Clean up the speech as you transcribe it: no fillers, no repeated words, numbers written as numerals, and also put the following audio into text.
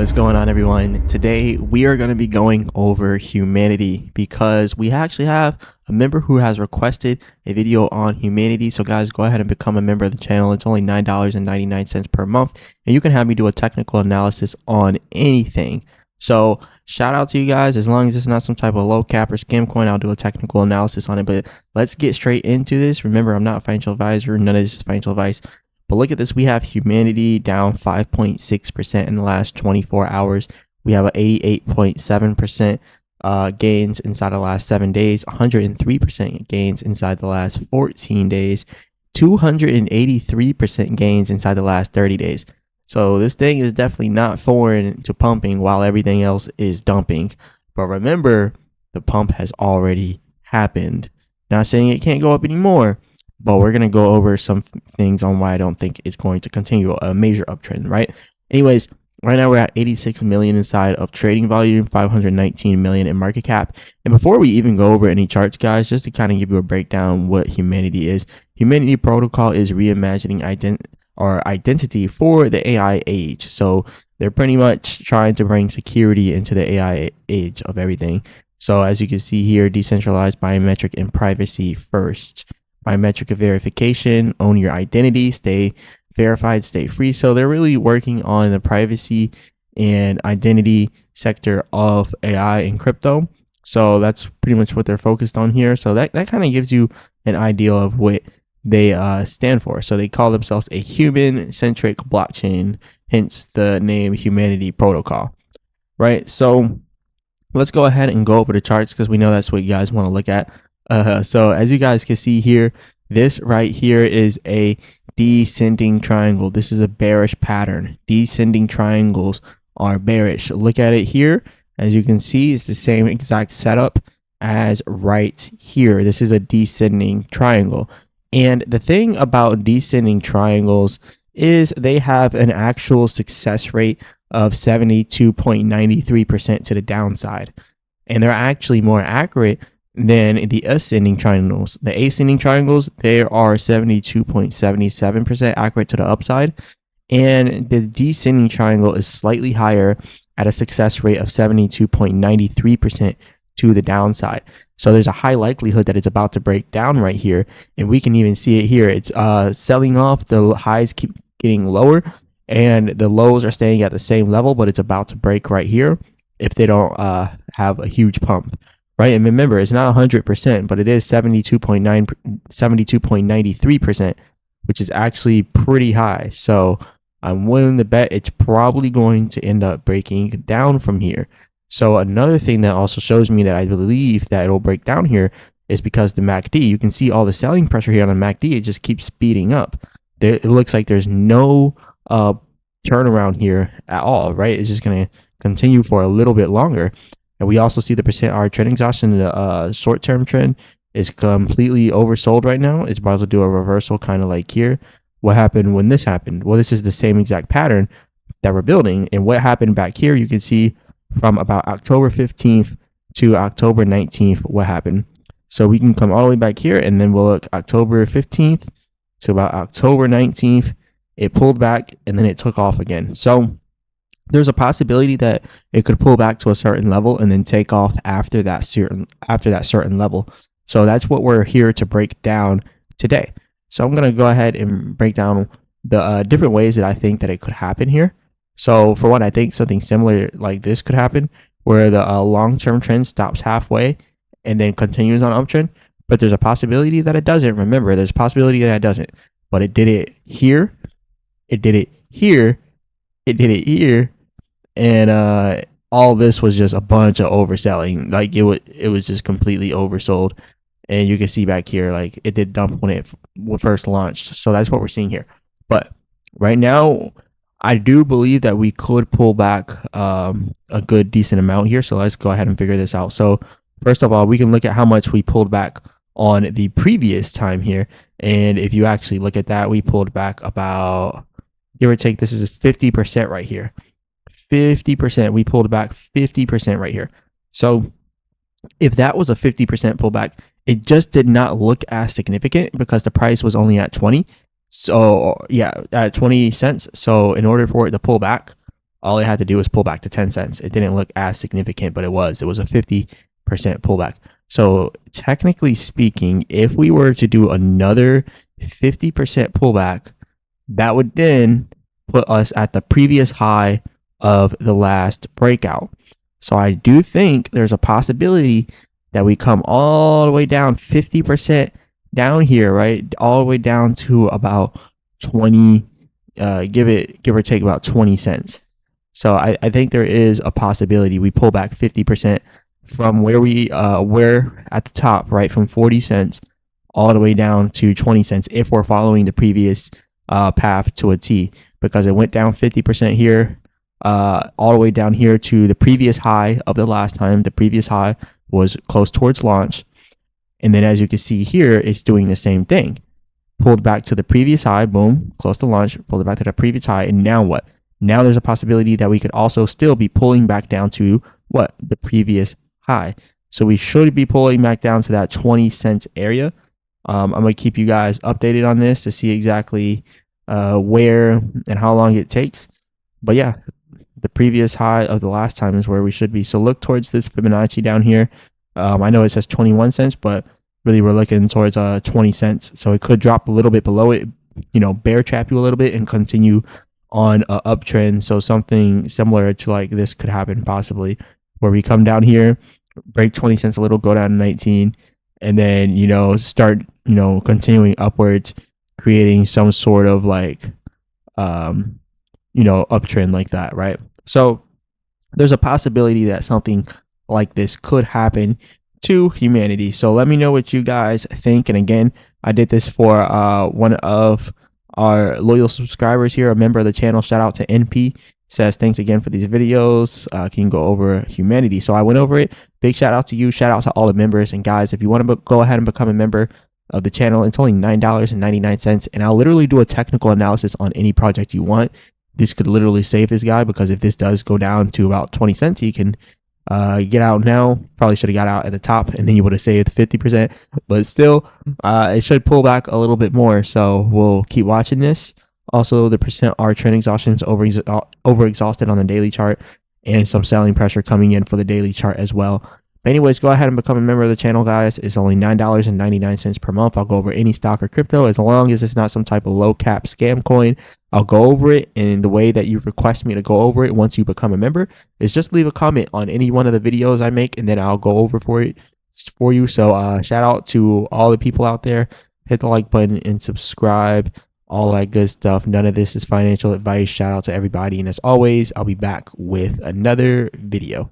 What's going on, everyone? Today we are going to be going over humanity because we actually have a member who has requested a video on humanity. So guys, go ahead and become a member of the channel. It's only $9.99 per month, and you can have me do a technical analysis on anything. So shout out to you guys. As long as it's not some type of low cap or scam coin, I'll do a technical analysis on it. But let's get straight into this. Remember, I'm not a financial advisor. None of this is financial advice. But look at this. We have humanity down 5.6% in the last 24 hours. We have an 88.7% gains inside the last 7 days, 103% gains inside the last 14 days, 283% gains inside the last 30 days. So this thing is definitely not foreign to pumping while everything else is dumping. But remember, the pump has already happened. Not saying it can't go up anymore, but we're going to go over some things on why I don't think it's going to continue a major uptrend, right? Anyways, right now we're at 86 million inside of trading volume, 519 million in market cap. And before we even go over any charts, guys, just to kind of give you a breakdown what humanity is. Humanity protocol is reimagining identity for the AI age. So they're pretty much trying to bring security into the AI age of everything. So as you can see here, decentralized, biometric, and privacy first. Biometric verification, own your identity, stay verified, stay free. So they're really working on the privacy and identity sector of AI and crypto. So that's pretty much what they're focused on here. So that kind of gives you an idea of what they stand for. So they call themselves a human-centric blockchain, hence the name Humanity Protocol, right? So let's go ahead and go over the charts because we know that's what you guys want to look at. So as you guys can see here, this right here is a descending triangle. This is a bearish pattern. Descending triangles are bearish. Look at it here. As you can see, it's the same exact setup as right here. This is a descending triangle. And the thing about descending triangles is they have an actual success rate of 72.93% to the downside. And they're actually more accurate than the ascending triangles. The ascending triangles, they are 72.77% accurate to the upside, and the descending triangle is slightly higher at a success rate of 72.93% to the downside. So there's a high likelihood that it's about to break down right here, and we can even see it here. It's selling off. The highs keep getting lower, and the lows are staying at the same level, but it's about to break right here if they don't have a huge pump. Right, and remember, it's not 100%, but it is 72.93%, which is actually pretty high. So I'm willing to bet it's probably going to end up breaking down from here. So another thing that also shows me that I believe that it'll break down here is because the MACD, you can see all the selling pressure here on the MACD, it just keeps speeding up. It looks like there's no turnaround here at all, right? It's just going to continue for a little bit longer. And we also see the %R trend exhaustion. The short-term trend is completely oversold right now. It's about to do a reversal, kind of like here. What happened when this happened? Well, this is the same exact pattern that we're building. And what happened back here, you can see from about October 15th to October 19th, what happened. So we can come all the way back here, and then we'll look October 15th to about October 19th. It pulled back, and then it took off again. So there's a possibility that it could pull back to a certain level and then take off after that certain level. So that's what we're here to break down today. So I'm going to go ahead and break down the different ways that I think that it could happen here. So for one, I think something similar like this could happen, where the long-term trend stops halfway and then continues on uptrend. But there's a possibility that it doesn't. Remember, there's a possibility that it doesn't. But it did it here. It did it here. It did it here. And all this was just a bunch of overselling. Like it was just completely oversold. And you can see back here, like it did dump when it first launched. So that's what we're seeing here. But right now, I do believe that we could pull back a good decent amount here. So let's go ahead and figure this out. So first of all, we can look at how much we pulled back on the previous time here. And if you actually look at that, we pulled back about, give or take, this is 50% right here. 50%. We pulled back 50% right here. So if that was a 50% pullback, it just did not look as significant because the price was only at 20. So yeah, at 20 cents. So in order for it to pull back all it had to do was pull back to 10 cents. It didn't look as significant, but it was a 50% pullback. So technically speaking, if we were to do another 50% pullback, that would then put us at the previous high of the last breakout. So I do think there's a possibility that we come all the way down 50% down here, right? All the way down to about 20, give or take about 20 cents. So I think there is a possibility we pull back 50% from where we were at the top, right? From 40 cents all the way down to 20 cents if we're following the previous path to a T, because it went down 50% here, all the way down here to the previous high of the last time. The previous high was close towards launch. And then as you can see here, it's doing the same thing. Pulled back to the previous high, boom, close to launch, pulled it back to the previous high. And now what? Now there's a possibility that we could also still be pulling back down to what? The previous high. So we should be pulling back down to that 20 cents area. I'm going to keep you guys updated on this to see exactly where and how long it takes. But yeah, the previous high of the last time is where we should be. So look towards this Fibonacci down here. I know it says 21 cents, but really we're looking towards 20 cents. So it could drop a little bit below it, bear trap you a little bit and continue on a uptrend. So something similar to like this could happen possibly, where we come down here, break 20 cents a little, go down to 19, and then, start, continuing upwards, creating some sort of like, uptrend like that, right? So there's a possibility that something like this could happen to humanity. So let me know what you guys think. And again, I did this for one of our loyal subscribers here, a member of the channel. Shout out to NP. Says thanks again for these videos. Can you go over humanity? So I went over it. Big shout out to you. Shout out to all the members. And guys, if you want to go ahead and become a member of the channel, it's only $9.99, and I'll literally do a technical analysis on any project you want. This could literally save this guy, because if this does go down to about 20 cents, he can get out now. Probably should have got out at the top, and then you would have saved 50%, but still it should pull back a little bit more. So we'll keep watching this. Also, the percent R trend exhaustion is over exhausted on the daily chart, and some selling pressure coming in for the daily chart as well. But anyways, go ahead and become a member of the channel, guys. It's only $9.99 per month. I'll go over any stock or crypto, as long as it's not some type of low cap scam coin. I'll go over it in the way that you request me to go over it. Once you become a member, is just leave a comment on any one of the videos I make, and then I'll go over for you. So shout out to all the people out there. Hit the like button and subscribe, all that good stuff. None of this is financial advice. Shout out to everybody, and as always, I'll be back with another video.